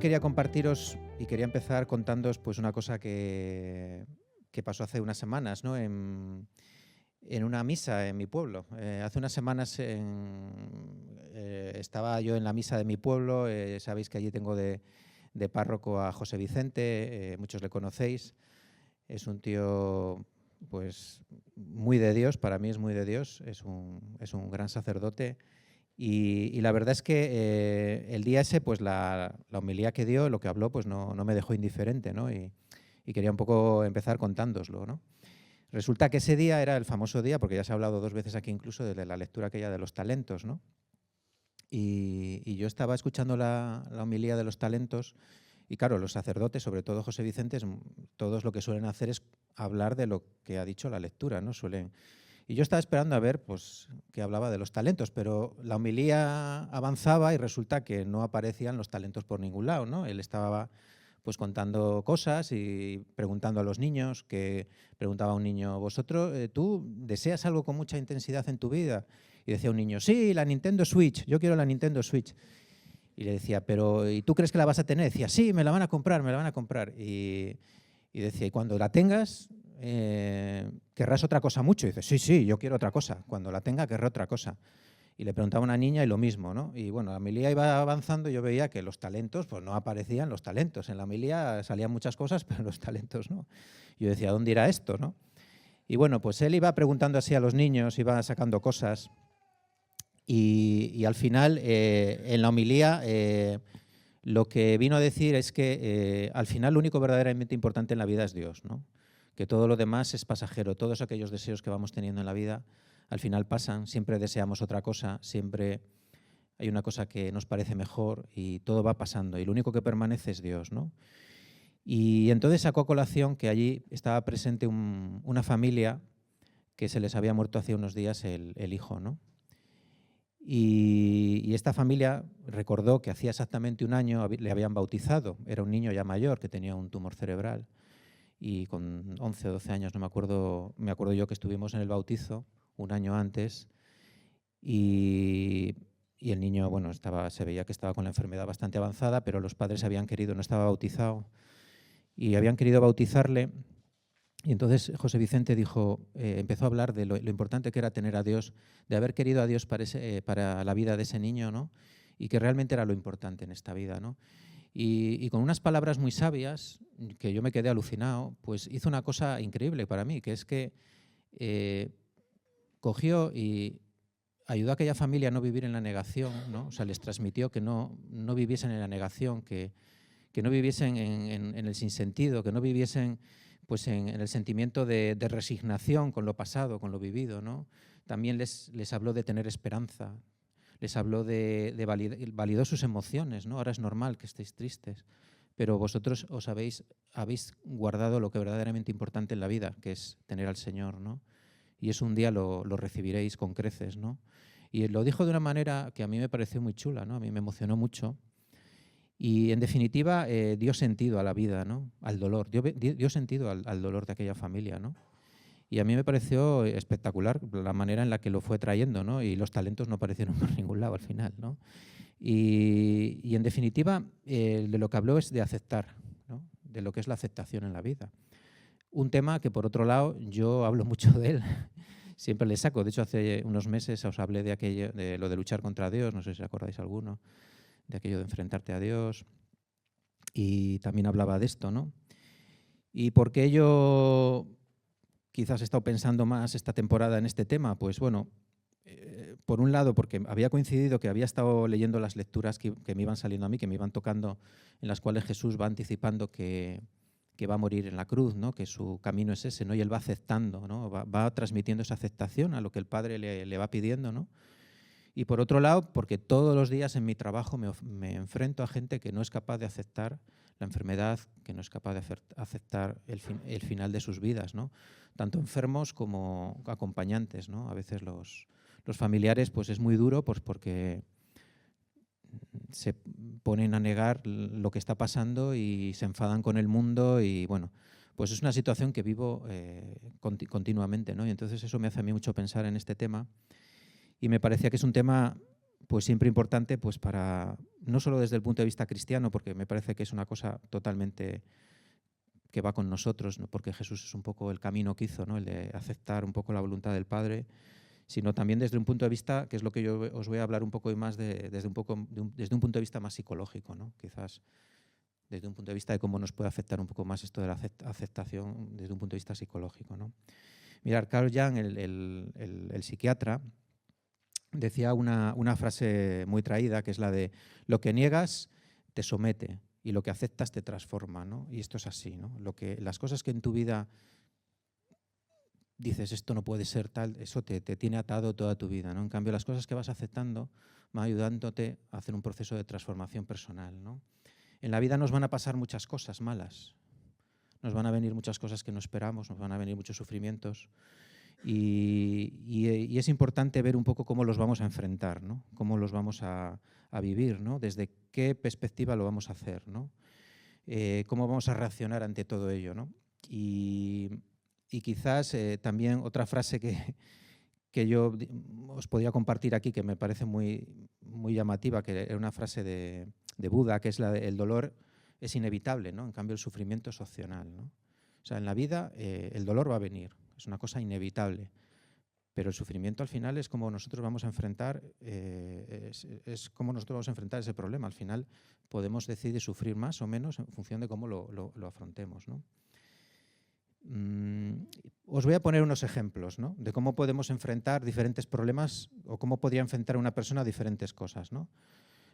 quería compartiros y quería empezar contándoos pues una cosa que pasó hace unas semanas, ¿no? En una misa en mi pueblo. Hace unas semanas estaba yo en la misa de mi pueblo. Sabéis que allí tengo de párroco a José Vicente, muchos le conocéis. Es un tío pues muy de Dios, para mí es muy de Dios, es un gran sacerdote. Y la verdad es que el día ese, pues la homilía que dio, lo que habló, pues no me dejó indiferente, ¿no? Y quería un poco empezar contándoslo, ¿no? Resulta que ese día era el famoso día, porque ya se ha hablado 2 veces aquí incluso de la lectura aquella de los talentos, ¿no? Y yo estaba escuchando la homilía de los talentos y claro, los sacerdotes, sobre todo José Vicente, todos lo que suelen hacer es hablar de lo que ha dicho la lectura, ¿no? Y yo estaba esperando a ver pues, que hablaba de los talentos, pero la homilía avanzaba y resulta que no aparecían los talentos por ningún lado, ¿no? Él estaba pues contando cosas y preguntando a los niños, que preguntaba a un niño, ¿tú deseas algo con mucha intensidad en tu vida? Y decía un niño, sí, la Nintendo Switch, yo quiero la Nintendo Switch. Y le decía, pero ¿y tú crees que la vas a tener? Decía, sí, me la van a comprar, me la van a comprar. Y decía, y cuando la tengas, ¿querrás otra cosa mucho? Y dice, sí, sí, yo quiero otra cosa. Cuando la tenga, querré otra cosa. Y le preguntaba a una niña y lo mismo, ¿no? Y bueno, la homilía iba avanzando y yo veía que los talentos, pues no aparecían los talentos. En la homilía salían muchas cosas, pero los talentos no. Y yo decía, ¿dónde irá esto, no? Y bueno, pues él iba preguntando así a los niños, iba sacando cosas. Y al final, en la homilía, lo que vino a decir es que al final lo único verdaderamente importante en la vida es Dios, ¿no? Que todo lo demás es pasajero, todos aquellos deseos que vamos teniendo en la vida al final pasan, siempre deseamos otra cosa, siempre hay una cosa que nos parece mejor y todo va pasando y lo único que permanece es Dios, ¿no? Y entonces sacó a colación que allí estaba presente una familia que se les había muerto hace unos días el hijo, ¿no? Y esta familia recordó que hacía exactamente un año le habían bautizado. Era un niño ya mayor que tenía un tumor cerebral y con 11 o 12 años, no me acuerdo yo que estuvimos en el bautizo un año antes y el niño, bueno, se veía que estaba con la enfermedad bastante avanzada, pero los padres habían querido, no estaba bautizado, y habían querido bautizarle. Y entonces José Vicente empezó a hablar de lo importante que era tener a Dios, de haber querido a Dios para la vida de ese niño, ¿no? Y que realmente era lo importante en esta vida, ¿no? Y con unas palabras muy sabias, que yo me quedé alucinado, pues hizo una cosa increíble para mí, que es que cogió y ayudó a aquella familia a no vivir en la negación, ¿no? O sea, les transmitió que no viviesen en la negación, que no viviesen en el sinsentido, que no viviesen pues en el sentimiento de resignación con lo pasado, con lo vivido, ¿no? También les habló de tener esperanza, les habló validó sus emociones, ¿no? Ahora es normal que estéis tristes, pero vosotros habéis guardado lo que es verdaderamente importante en la vida, que es tener al Señor, ¿no? Y eso un día lo recibiréis con creces, ¿no? Y lo dijo de una manera que a mí me pareció muy chula, ¿no? A mí me emocionó mucho. Y en definitiva dio sentido a la vida, ¿no? Al dolor, dio sentido al dolor de aquella familia, ¿no? Y a mí me pareció espectacular la manera en la que lo fue trayendo, ¿no? Y los talentos no aparecieron por ningún lado al final, ¿no? Y en definitiva de lo que habló es de aceptar, ¿no? De lo que es la aceptación en la vida. Un tema que por otro lado yo hablo mucho de él, siempre le saco. De hecho hace unos meses os hablé de lo de luchar contra Dios, no sé si acordáis alguno, de aquello de enfrentarte a Dios, y también hablaba de esto, ¿no? ¿Y por qué yo quizás he estado pensando más esta temporada en este tema? Pues bueno, por un lado porque había coincidido que había estado leyendo las lecturas que me iban saliendo a mí, que me iban tocando, en las cuales Jesús va anticipando que va a morir en la cruz, ¿no? Que su camino es ese, ¿no? Y él va aceptando, ¿no? Va transmitiendo esa aceptación a lo que el Padre le va pidiendo, ¿no? Y por otro lado, porque todos los días en mi trabajo me enfrento a gente que no es capaz de aceptar la enfermedad, que no es capaz de aceptar el final de sus vidas, ¿no? Tanto enfermos como acompañantes, ¿no? A veces los familiares pues es muy duro pues porque se ponen a negar lo que está pasando y se enfadan con el mundo y bueno, pues es una situación que vivo continuamente, ¿no? Y entonces eso me hace a mí mucho pensar en este tema. Y me parecía que es un tema pues siempre importante pues para no solo desde el punto de vista cristiano, porque me parece que es una cosa totalmente que va con nosotros, ¿no? Porque Jesús es un poco el camino que hizo, ¿no? El de aceptar un poco la voluntad del Padre, sino también desde un punto de vista, que es lo que yo os voy a hablar un poco más desde un punto de vista más psicológico, ¿no? Quizás desde un punto de vista de cómo nos puede afectar un poco más esto de la aceptación desde un punto de vista psicológico, ¿no? Mirad, Carl Jung, el psiquiatra, decía una frase muy traída, que es la de lo que niegas te somete y lo que aceptas te transforma, ¿no? Y esto es así, ¿no? Las cosas que en tu vida dices esto no puede ser tal, eso te tiene atado toda tu vida, ¿no? En cambio, las cosas que vas aceptando van ayudándote a hacer un proceso de transformación personal, ¿no? En la vida nos van a pasar muchas cosas malas, nos van a venir muchas cosas que no esperamos, nos van a venir muchos sufrimientos y es importante ver un poco cómo los vamos a enfrentar, ¿no? Cómo los vamos a vivir, ¿no? Desde qué perspectiva lo vamos a hacer, ¿no? Cómo vamos a reaccionar ante todo ello, ¿no? Y quizás también otra frase que yo os podría compartir aquí, que me parece muy, muy llamativa, que era una frase de Buda, que es la de el dolor es inevitable, ¿no? En cambio el sufrimiento es opcional, ¿no? O sea, en la vida el dolor va a venir, es una cosa inevitable, pero el sufrimiento al final es como nosotros vamos a enfrentar, es como nosotros vamos a enfrentar ese problema. Al final podemos decidir sufrir más o menos en función de cómo lo afrontemos, ¿no? Os voy a poner unos ejemplos, ¿no? De cómo podemos enfrentar diferentes problemas o cómo podría enfrentar una persona diferentes cosas, ¿no?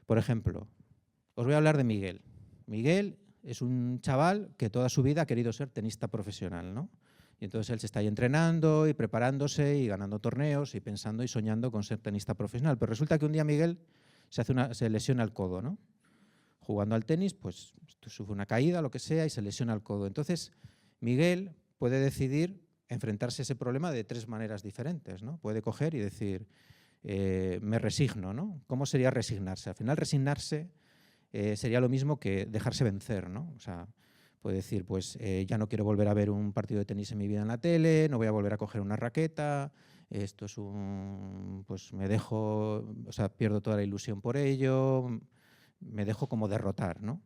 Por ejemplo, os voy a hablar de Miguel. Miguel es un chaval que toda su vida ha querido ser tenista profesional, ¿no? Y entonces él se está ahí entrenando y preparándose y ganando torneos y pensando y soñando con ser tenista profesional. Pero resulta que un día Miguel se lesiona el codo, ¿no? Jugando al tenis, pues sufre una caída, lo que sea, y se lesiona el codo. Entonces, Miguel puede decidir enfrentarse a ese problema de tres maneras diferentes, ¿no? Puede coger y decir, me resigno, ¿no? ¿Cómo sería resignarse? Al final, resignarse sería lo mismo que dejarse vencer, ¿no? O sea, puede decir, pues ya no quiero volver a ver un partido de tenis en mi vida en la tele, no voy a volver a coger una raqueta, esto es pues me dejo, o sea, pierdo toda la ilusión por ello, me dejo como derrotar, ¿no?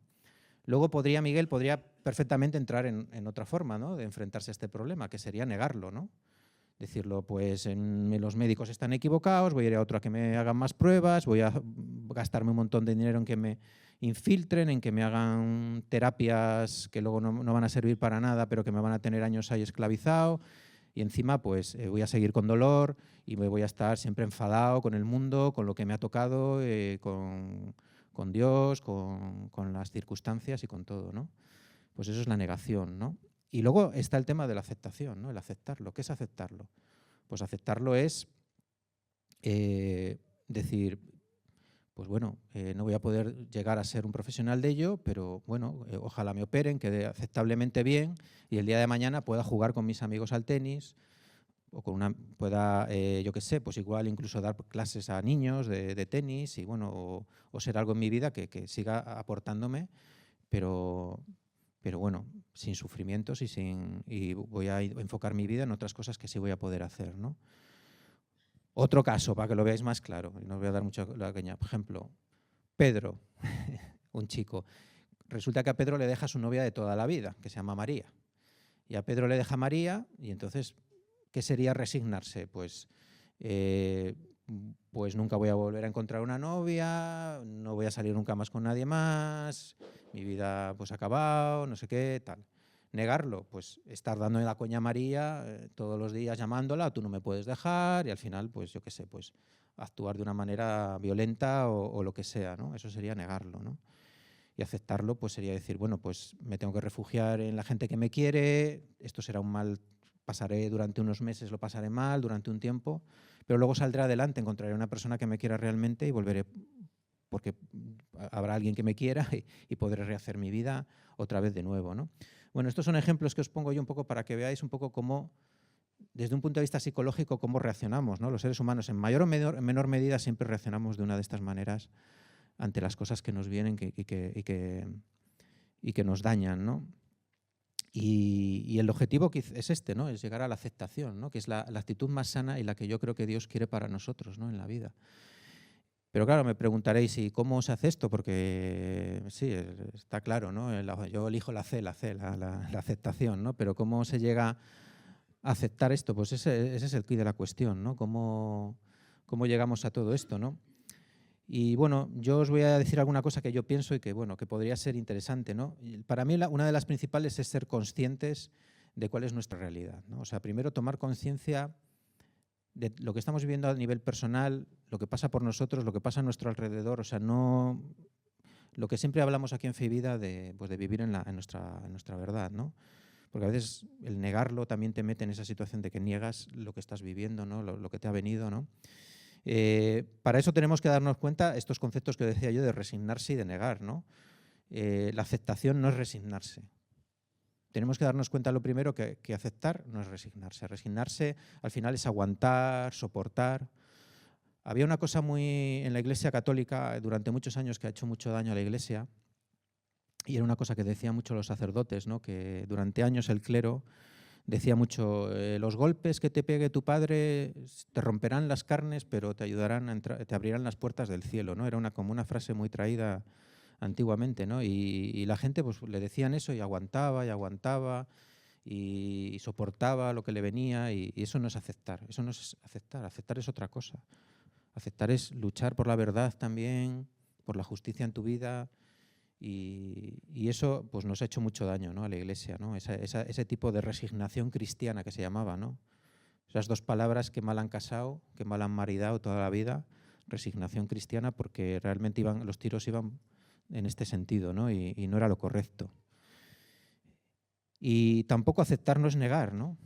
Luego Miguel podría perfectamente entrar en otra forma, ¿no? De enfrentarse a este problema, que sería negarlo, ¿no? Decirlo, pues los médicos están equivocados, voy a ir a otro a que me hagan más pruebas, voy a gastarme un montón de dinero en que me infiltren, en que me hagan terapias que luego no van a servir para nada, pero que me van a tener años ahí esclavizado. Y encima, pues voy a seguir con dolor y me voy a estar siempre enfadado con el mundo, con lo que me ha tocado, con Dios, con las circunstancias y con todo, ¿no? Pues eso es la negación, ¿no? Y luego está el tema de la aceptación, ¿no? El aceptarlo. ¿Qué es aceptarlo? Pues aceptarlo es decir, pues bueno, no voy a poder llegar a ser un profesional de ello, pero bueno, ojalá me operen, quede aceptablemente bien y el día de mañana pueda jugar con mis amigos al tenis o pueda, yo qué sé, pues igual incluso dar clases a niños de tenis y bueno, o ser algo en mi vida que siga aportándome, pero bueno, sin sufrimientos y voy a enfocar mi vida en otras cosas que sí voy a poder hacer, ¿no? Otro caso, para que lo veáis más claro, y no os voy a dar mucho la caña. Por ejemplo, Pedro, un chico. Resulta que a Pedro le deja su novia de toda la vida, que se llama María. Y a Pedro le deja María, y entonces, ¿qué sería resignarse? Pues nunca voy a volver a encontrar una novia, no voy a salir nunca más con nadie más, mi vida pues ha acabado, no sé qué, tal. Negarlo, pues estar dándole la coña a María todos los días llamándola, tú no me puedes dejar, y al final, pues yo qué sé, pues actuar de una manera violenta o lo que sea, ¿no? Eso sería negarlo, ¿no? Y aceptarlo, pues sería decir, bueno, pues me tengo que refugiar en la gente que me quiere, esto será un mal, pasaré durante unos meses, lo pasaré mal, durante un tiempo, pero luego saldré adelante, encontraré una persona que me quiera realmente y volveré, porque habrá alguien que me quiera y podré rehacer mi vida otra vez de nuevo, ¿no? Bueno, estos son ejemplos que os pongo yo un poco para que veáis un poco cómo, desde un punto de vista psicológico, cómo reaccionamos, ¿no? Los seres humanos en mayor o menor medida siempre reaccionamos de una de estas maneras ante las cosas que nos vienen y que nos dañan, ¿no? Y el objetivo es este, ¿no? Es llegar a la aceptación, ¿no? Que es la actitud más sana y la que yo creo que Dios quiere para nosotros, ¿no? En la vida. Pero claro, me preguntaréis, ¿y cómo se hace esto? Porque sí, está claro, ¿no? Yo elijo la aceptación, ¿no? Pero ¿cómo se llega a aceptar esto? Pues ese es el quid de la cuestión, ¿no? ¿Cómo llegamos a todo esto, ¿no? Y bueno, yo os voy a decir alguna cosa que yo pienso y que, bueno, que podría ser interesante, ¿no? Para mí una de las principales es ser conscientes de cuál es nuestra realidad, ¿no? O sea, primero tomar conciencia de lo que estamos viviendo a nivel personal, lo que pasa por nosotros, lo que pasa a nuestro alrededor, o sea, no lo que siempre hablamos aquí en Fe y Vida de vivir en nuestra verdad, ¿no? Porque a veces el negarlo también te mete en esa situación de que niegas lo que estás viviendo, ¿no? Lo que te ha venido, ¿no? Para eso tenemos que darnos cuenta estos conceptos que decía yo de resignarse y de negar, ¿no? La aceptación no es resignarse. Tenemos que darnos cuenta lo primero que aceptar no es resignarse. Resignarse al final es aguantar, soportar. Había una cosa muy en la Iglesia Católica durante muchos años que ha hecho mucho daño a la Iglesia, y era una cosa que decían mucho los sacerdotes, ¿no? Que durante años el clero decía mucho, los golpes que te pegue tu padre te romperán las carnes, pero te ayudarán te abrirán las puertas del cielo, ¿no? Era como una frase muy traída antiguamente, ¿no? Y la gente pues le decían eso y aguantaba y soportaba lo que le venía, y eso no es aceptar, eso no es aceptar. Aceptar es otra cosa. Aceptar es luchar por la verdad también, por la justicia en tu vida, y eso pues nos ha hecho mucho daño, ¿no? A la Iglesia, ¿no? Ese tipo de resignación cristiana que se llamaba, ¿no? Esas dos palabras que mal han casado, que mal han maridado toda la vida, resignación cristiana, porque realmente los tiros iban en este sentido, ¿no? Y no era lo correcto. Y tampoco aceptar no es negar, ¿no?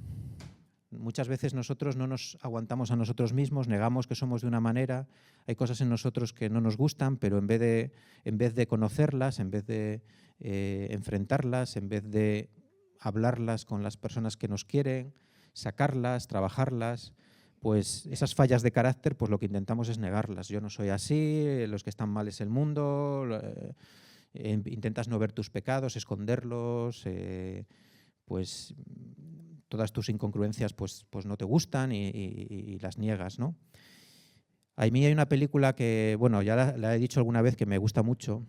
Muchas veces nosotros no nos aguantamos a nosotros mismos, negamos que somos de una manera, hay cosas en nosotros que no nos gustan, pero en vez de conocerlas, en vez de enfrentarlas, en vez de hablarlas con las personas que nos quieren, sacarlas, trabajarlas, pues esas fallas de carácter, pues lo que intentamos es negarlas. Yo no soy así, los que están mal es el mundo, intentas no ver tus pecados, esconderlos, pues todas tus incongruencias pues no te gustan y las niegas, ¿no? A mí hay una película que, bueno, ya la he dicho alguna vez, que me gusta mucho,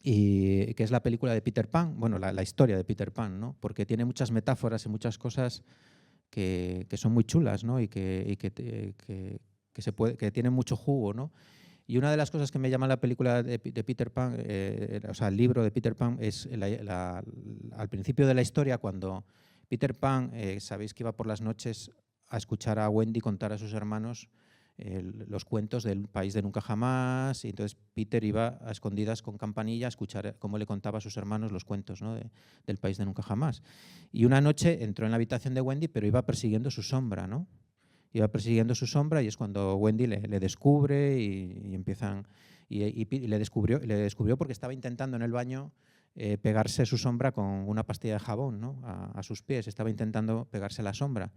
y que es la película de Peter Pan, bueno, la historia de Peter Pan, ¿no? Porque tiene muchas metáforas y muchas cosas que son muy chulas, ¿no? Y que tienen mucho jugo, ¿no? Y una de las cosas que me llama la película de Peter Pan, o sea, el libro de Peter Pan, es al principio de la historia, cuando Peter Pan, sabéis que iba por las noches a escuchar a Wendy contar a sus hermanos los cuentos del País de Nunca Jamás, y entonces Peter iba a escondidas con campanilla a escuchar cómo le contaba a sus hermanos los cuentos, ¿no? del País de Nunca Jamás. Y una noche entró en la habitación de Wendy, pero iba persiguiendo su sombra, ¿no? Iba persiguiendo su sombra, y es cuando Wendy le descubre y empiezan y le descubrió porque estaba intentando en el baño pegarse su sombra con una pastilla de jabón, ¿no? a sus pies, estaba intentando pegarse la sombra.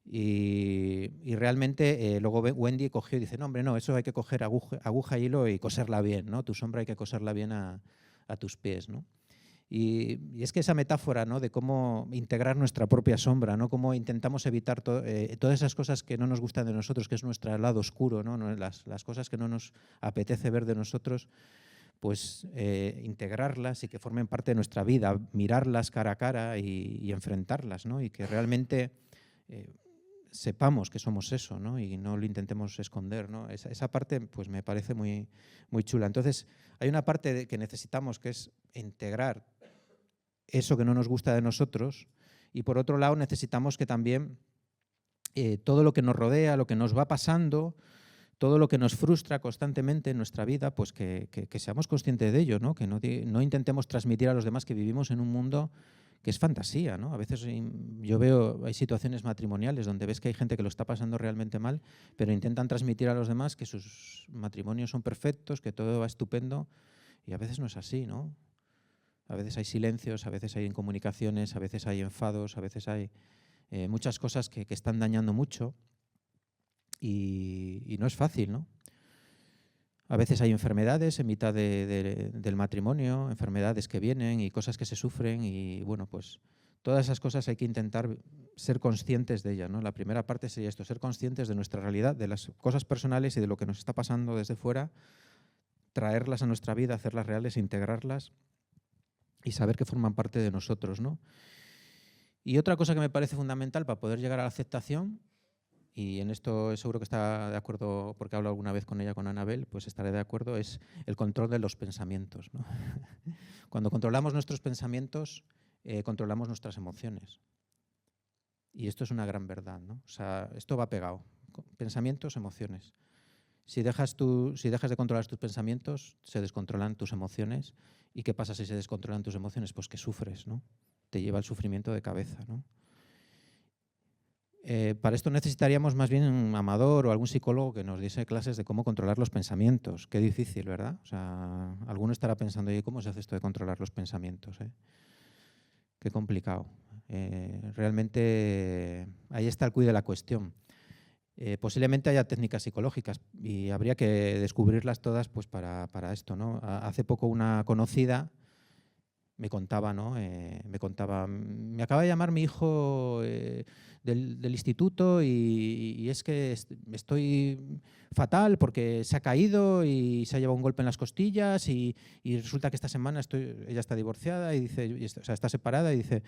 Y realmente luego Wendy cogió y dice, no, hombre, no, eso hay que coger aguja y hilo y coserla bien, ¿no? Tu sombra hay que coserla bien a tus pies, ¿no? Y es que esa metáfora, ¿no? De cómo integrar nuestra propia sombra, ¿no? Cómo intentamos evitar todas esas cosas que no nos gustan de nosotros, que es nuestro lado oscuro, ¿no? Las cosas que no nos apetece ver de nosotros, pues integrarlas y que formen parte de nuestra vida, mirarlas cara a cara y enfrentarlas, ¿no? Y que realmente sepamos que somos eso, ¿no? Y no lo intentemos esconder, ¿no? Esa parte pues me parece muy, muy chula. Entonces, hay una parte que necesitamos, que es integrar eso que no nos gusta de nosotros, y por otro lado necesitamos que también todo lo que nos rodea, lo que nos va pasando, todo lo que nos frustra constantemente en nuestra vida, pues que seamos conscientes de ello, ¿no? Que no intentemos transmitir a los demás que vivimos en un mundo que es fantasía, ¿no? A veces yo veo, hay situaciones matrimoniales donde ves que hay gente que lo está pasando realmente mal, pero intentan transmitir a los demás que sus matrimonios son perfectos, que todo va estupendo, y a veces no es así, ¿no? A veces hay silencios, a veces hay incomunicaciones, a veces hay enfados, a veces hay muchas cosas que están dañando mucho, y no es fácil, ¿no? A veces hay enfermedades en mitad del matrimonio, enfermedades que vienen y cosas que se sufren, y bueno, pues Todas esas cosas hay que intentar ser conscientes de ellas, ¿no? La primera parte sería esto, ser conscientes de nuestra realidad, de las cosas personales y de lo que nos está pasando desde fuera, traerlas a nuestra vida, hacerlas reales, integrarlas y saber que forman parte de nosotros, ¿no? Y otra cosa que me parece fundamental para poder llegar a la aceptación, y en esto seguro que está de acuerdo, porque hablo alguna vez con ella, con Anabel, pues estaré de acuerdo, es el control de los pensamientos, ¿no? Cuando controlamos nuestros pensamientos, controlamos nuestras emociones. Y esto es una gran verdad, ¿no? O sea, esto va pegado. Pensamientos, emociones. Si dejas de controlar tus pensamientos, se descontrolan tus emociones. ¿Y qué pasa si se descontrolan tus emociones? Pues que sufres, ¿no? Te lleva el sufrimiento de cabeza, ¿no? Para esto necesitaríamos más bien un amador o algún psicólogo que nos diese clases de cómo controlar los pensamientos. Qué difícil, ¿verdad? O sea, alguno estará pensando, ¿y cómo se hace esto de controlar los pensamientos? Qué complicado. Realmente ahí está el quid de la cuestión. Posiblemente haya técnicas psicológicas y habría que descubrirlas todas pues, para esto, ¿no? Hace poco una conocida me contaba, ¿no? Me acaba de llamar mi hijo del instituto y es que estoy fatal porque se ha caído y se ha llevado un golpe en las costillas y resulta que esta semana ella está divorciada y dice, o sea, está separada y dice,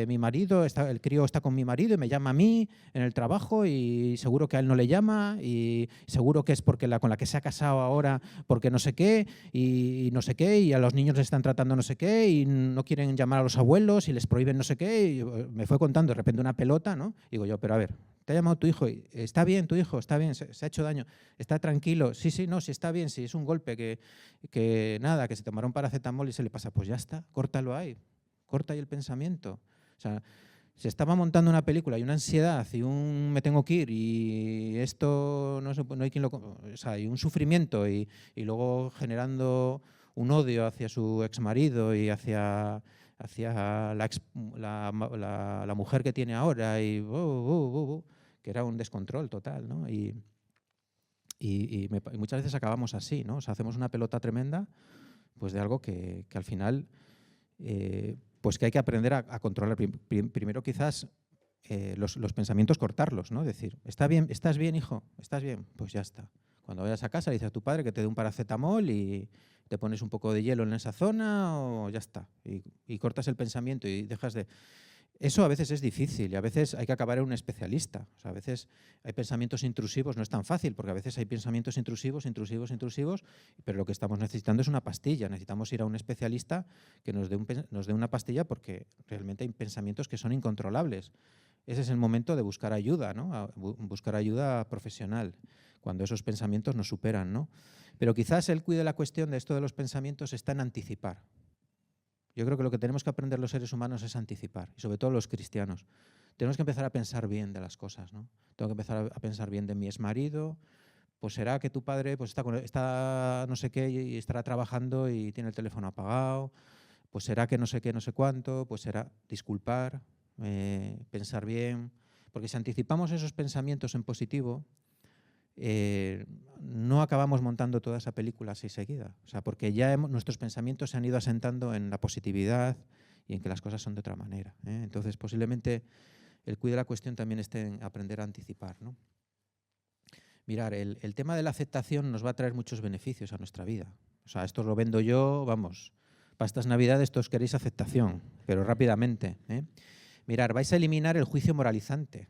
mi marido, el crío está con mi marido y me llama a mí en el trabajo y seguro que a él no le llama y seguro que es porque con la que se ha casado ahora porque no sé qué y no sé qué y a los niños les están tratando no sé qué y no quieren llamar a los abuelos y les prohíben no sé qué y me fue contando de repente una pelota, ¿no? Digo yo, pero a ver, te ha llamado tu hijo, está bien tu hijo, está bien, se ha hecho daño, está tranquilo, sí, no, sí está bien, sí es un golpe que nada, que se tomará un paracetamol y se le pasa, pues ya está, córtalo ahí, corta ahí el pensamiento. O sea, se estaba montando una película y una ansiedad y un me tengo que ir y esto no hay quien lo... O sea, y un sufrimiento y luego generando un odio hacia su exmarido y hacia la mujer que tiene ahora y que era un descontrol total, ¿no? Y muchas veces acabamos así, ¿no? O sea, hacemos una pelota tremenda pues de algo que al final pues que hay que aprender a controlar. Primero quizás los pensamientos cortarlos, ¿no? Decir, ¿estás bien, hijo? ¿Estás bien? Pues ya está. Cuando vayas a casa, le dices a tu padre que te dé un paracetamol y te pones un poco de hielo en esa zona o ya está. Y cortas el pensamiento y dejas de... Eso a veces es difícil y a veces hay que acabar en un especialista. O sea, a veces hay pensamientos intrusivos, no es tan fácil, porque a veces hay pensamientos intrusivos, pero lo que estamos necesitando es una pastilla. Necesitamos ir a un especialista que nos dé una pastilla porque realmente hay pensamientos que son incontrolables. Ese es el momento de buscar ayuda, ¿no? Buscar ayuda profesional, cuando esos pensamientos nos superan, ¿no? Pero quizás el quid de la cuestión de esto de los pensamientos está en anticipar. Yo creo que lo que tenemos que aprender los seres humanos es anticipar, y sobre todo los cristianos. Tenemos que empezar a pensar bien de las cosas, ¿no? Tengo que empezar a pensar bien de mi exmarido, pues será que tu padre pues está no sé qué y estará trabajando y tiene el teléfono apagado, pues será que no sé qué, no sé cuánto, pues será disculpar, pensar bien, porque si anticipamos esos pensamientos en positivo, no acabamos montando toda esa película así seguida. O sea, porque ya nuestros pensamientos se han ido asentando en la positividad y en que las cosas son de otra manera. Entonces, posiblemente el quid de la cuestión también esté en aprender a anticipar, ¿no? Mirar, el tema de la aceptación nos va a traer muchos beneficios a nuestra vida. O sea, esto lo vendo yo, vamos, para estas Navidades todos queréis aceptación, pero rápidamente. Mirar, vais a eliminar el juicio moralizante,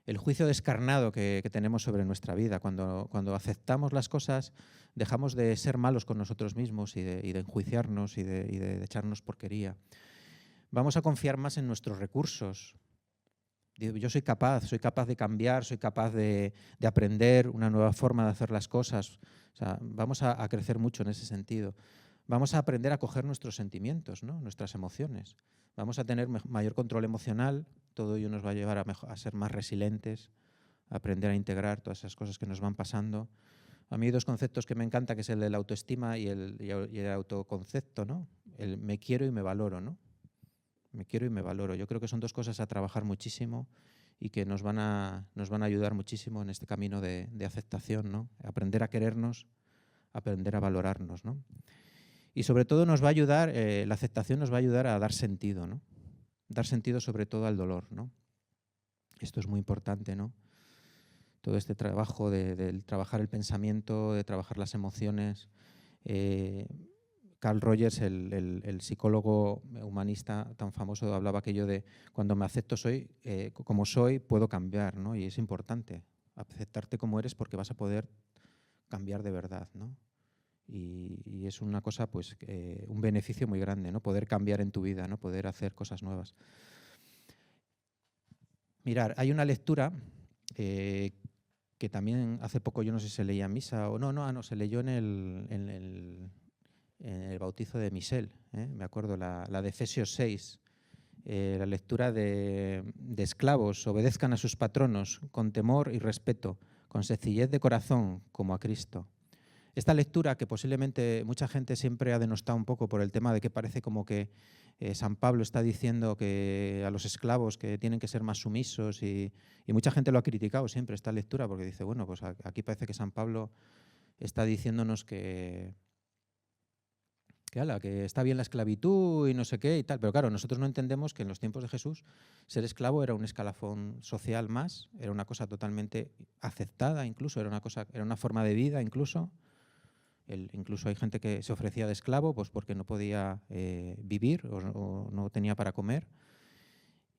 el juicio descarnado que tenemos sobre nuestra vida. Cuando aceptamos las cosas, dejamos de ser malos con nosotros mismos y de enjuiciarnos y de echarnos porquería. Vamos a confiar más en nuestros recursos. Yo soy capaz de cambiar, soy capaz de aprender una nueva forma de hacer las cosas. O sea, vamos a crecer mucho en ese sentido. Vamos a aprender a coger nuestros sentimientos, ¿no? Nuestras emociones. Vamos a tener mayor control emocional, todo ello nos va a llevar a ser más resilientes, a aprender a integrar todas esas cosas que nos van pasando. A mí hay dos conceptos que me encanta, que es el de la autoestima y el autoconcepto, ¿no? El me quiero y me valoro, ¿no? Me quiero y me valoro. Yo creo que son dos cosas a trabajar muchísimo y que nos van a ayudar muchísimo en este camino de aceptación, ¿no? Aprender a querernos, aprender a valorarnos, ¿no? Y sobre todo nos va a ayudar, la aceptación nos va a ayudar a dar sentido, ¿no? Dar sentido sobre todo al dolor, ¿no? Esto es muy importante, ¿no? Todo este trabajo de trabajar el pensamiento, de trabajar las emociones. Carl Rogers, el psicólogo humanista tan famoso, hablaba aquello de cuando me acepto como soy, puedo cambiar, ¿no? Y es importante aceptarte como eres porque vas a poder cambiar de verdad, ¿no? Y es una cosa, pues, un beneficio muy grande, ¿no? Poder cambiar en tu vida, ¿no? Poder hacer cosas nuevas. Mirar, hay una lectura que también hace poco, yo no sé si se leía en misa o no, se leyó en el bautizo de Michel, me acuerdo, la de Efesios 6, la lectura de esclavos, obedezcan a sus patronos con temor y respeto, con sencillez de corazón, como a Cristo. Esta lectura, que posiblemente mucha gente siempre ha denostado un poco por el tema de que parece como que San Pablo está diciendo que a los esclavos que tienen que ser más sumisos y mucha gente lo ha criticado siempre esta lectura porque dice, bueno, pues aquí parece que San Pablo está diciéndonos que está bien la esclavitud y no sé qué y tal. Pero claro, nosotros no entendemos que en los tiempos de Jesús ser esclavo era un escalafón social más, era una cosa totalmente aceptada incluso, era una forma de vida incluso. Incluso hay gente que se ofrecía de esclavo pues porque no podía vivir o no tenía para comer.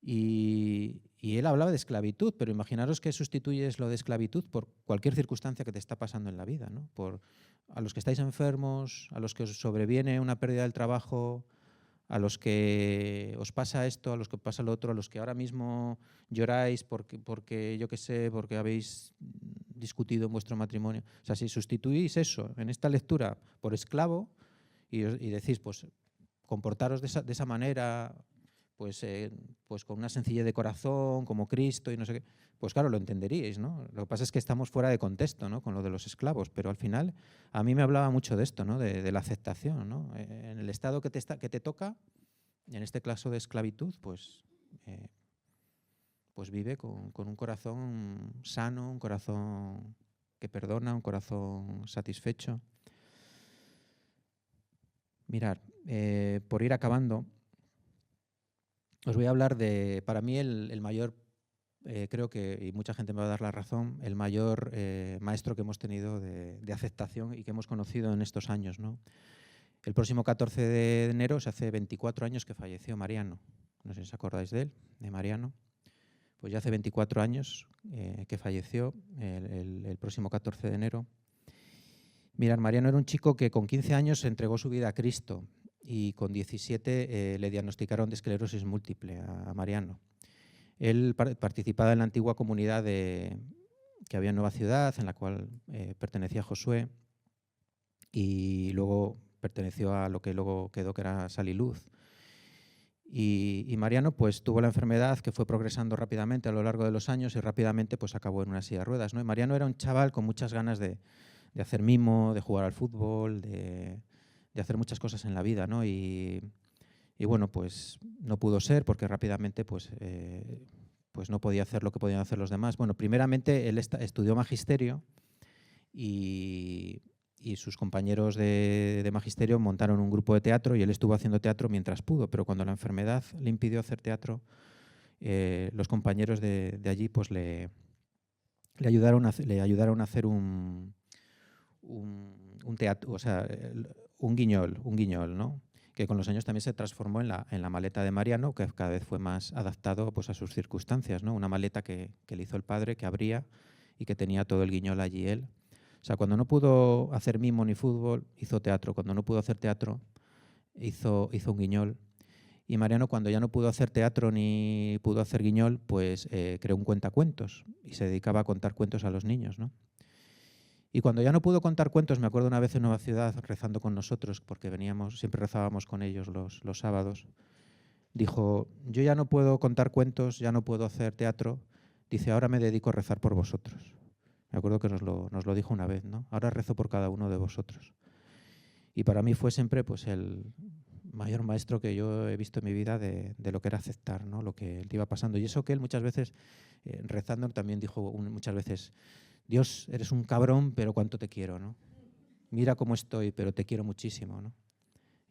Y él hablaba de esclavitud, pero imaginaros que sustituyes lo de esclavitud por cualquier circunstancia que te está pasando en la vida, ¿no? A los que estáis enfermos, a los que os sobreviene una pérdida del trabajo, a los que os pasa esto, a los que os pasa lo otro, a los que ahora mismo lloráis porque yo qué sé, porque habéis discutido en vuestro matrimonio. O sea, si sustituís eso en esta lectura por esclavo y decís, pues, comportaros de esa manera, pues con una sencillez de corazón, como Cristo y no sé qué, pues claro, lo entenderíais, ¿no? Lo que pasa es que estamos fuera de contexto, ¿no? Con lo de los esclavos, pero al final a mí me hablaba mucho de esto, ¿no? De la aceptación, ¿no? En el estado que te toca, en este caso de esclavitud, pues vive con un corazón sano, un corazón que perdona, un corazón satisfecho. Mirad, por ir acabando, os voy a hablar de, para mí, el mayor, creo que, y mucha gente me va a dar la razón, el mayor maestro que hemos tenido de aceptación y que hemos conocido en estos años, ¿no? El próximo 14 de enero se hace 24 años que falleció Mariano. No sé si os acordáis de él, de Mariano. Pues ya hace 24 años que falleció, el próximo 14 de enero. Mirad, Mariano era un chico que con 15 años entregó su vida a Cristo y con 17 le diagnosticaron de esclerosis múltiple a Mariano. Él participaba en la antigua comunidad que había en Nueva Ciudad, en la cual pertenecía Josué, y luego perteneció a lo que luego quedó, que era Sal y Luz. Y Mariano pues tuvo la enfermedad que fue progresando rápidamente a lo largo de los años y rápidamente pues acabó en una silla de ruedas, ¿no? Y Mariano era un chaval con muchas ganas de hacer mimo, de jugar al fútbol, de hacer muchas cosas en la vida, ¿no? Y bueno, pues no pudo ser porque rápidamente pues no podía hacer lo que podían hacer los demás. Bueno, primeramente él estudió magisterio y sus compañeros de magisterio montaron un grupo de teatro y él estuvo haciendo teatro mientras pudo, pero cuando la enfermedad le impidió hacer teatro, los compañeros de allí pues le ayudaron a hacer un teatro, o sea, un guiñol, ¿no? Que con los años también se transformó en la maleta de Mariano, que cada vez fue más adaptado pues, a sus circunstancias, ¿no? Una maleta que le hizo el padre, que abría y que tenía todo el guiñol allí él. O sea, cuando no pudo hacer mimo ni fútbol, hizo teatro. Cuando no pudo hacer teatro, hizo un guiñol. Y Mariano, cuando ya no pudo hacer teatro ni pudo hacer guiñol, pues creó un cuentacuentos y se dedicaba a contar cuentos a los niños, ¿no? Y cuando ya no pudo contar cuentos, me acuerdo una vez en Nueva Ciudad rezando con nosotros, porque siempre rezábamos con ellos los sábados, dijo, yo ya no puedo contar cuentos, ya no puedo hacer teatro, dice, ahora me dedico a rezar por vosotros. Me acuerdo que nos lo dijo una vez, ¿no? Ahora rezo por cada uno de vosotros. Y para mí fue siempre pues, el mayor maestro que yo he visto en mi vida de lo que era aceptar, ¿no? Lo que él iba pasando. Y eso que él muchas veces, rezando, también dijo muchas veces, Dios, eres un cabrón, pero cuánto te quiero, ¿no? Mira cómo estoy, pero te quiero muchísimo, ¿no?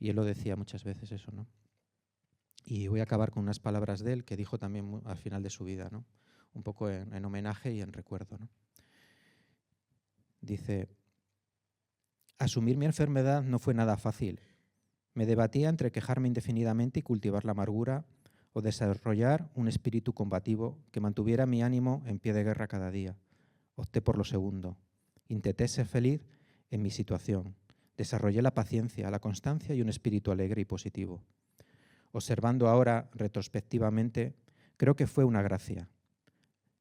Y él lo decía muchas veces eso, ¿no? Y voy a acabar con unas palabras de él que dijo también al final de su vida, ¿no? Un poco en homenaje y en recuerdo, ¿no? Dice: asumir mi enfermedad no fue nada fácil. Me debatía entre quejarme indefinidamente y cultivar la amargura o desarrollar un espíritu combativo que mantuviera mi ánimo en pie de guerra cada día. Opté por lo segundo. Intenté ser feliz en mi situación. Desarrollé la paciencia, la constancia y un espíritu alegre y positivo. Observando ahora retrospectivamente, creo que fue una gracia.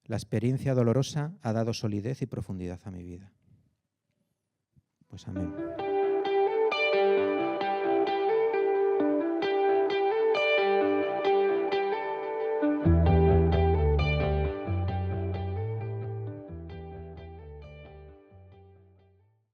La experiencia dolorosa ha dado solidez y profundidad a mi vida. Pues amén.